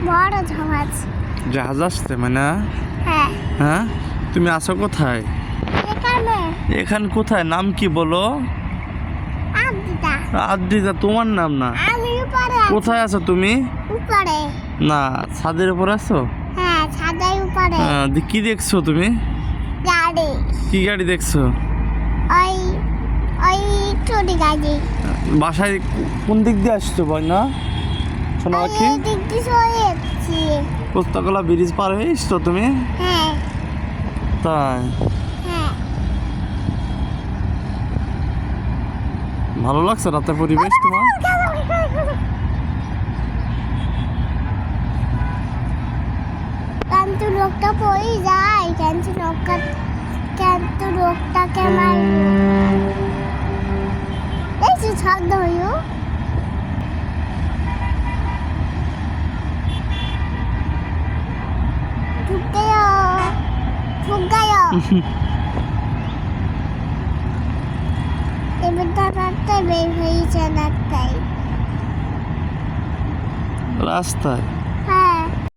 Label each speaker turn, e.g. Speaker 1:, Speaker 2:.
Speaker 1: বড় জাহাজ।
Speaker 2: জাহাজ আসছে মানে?
Speaker 1: হ্যাঁ।
Speaker 2: হ্যাঁ, তুমি আছো কোথায়?
Speaker 1: এখানে।
Speaker 2: এখানে কোথায়? নাম কি বলো?
Speaker 1: আদিতা।
Speaker 2: আদ্রিতা তোমার নাম না?
Speaker 1: আমি উপরে আছি।
Speaker 2: কোথায় আছো তুমি?
Speaker 1: উপরে।
Speaker 2: না, ছাদের উপর আছো?
Speaker 1: হ্যাঁ, ছাদের উপরে।
Speaker 2: কি দেখছো তুমি?
Speaker 1: গাড়ি।
Speaker 2: কি গাড়ি দেখছো?
Speaker 1: ওই ওই ছোট গাড়ি।
Speaker 2: বাসায় কোন দিক দিয়ে আসছো বয়না? শোনো
Speaker 1: ওই
Speaker 2: কি
Speaker 1: দিক দিয়ে চলে এসেছি।
Speaker 2: পোস্তকলা ব্রিজ পার হয়ে এসছো তুমি?
Speaker 1: হ্যাঁ।
Speaker 2: তাই?
Speaker 1: হ্যাঁ।
Speaker 2: ভালো লাগছে রাতের পরিবেশ তোমার?
Speaker 1: কিন্তু লোকটা পড়ে যায়, কিন্তু লোকটাকে আমার এই যে শব্দ হইও ঢুকায় এবার রাস্তায় বের হয়েছে রাস্তায়।
Speaker 2: রাস্তায়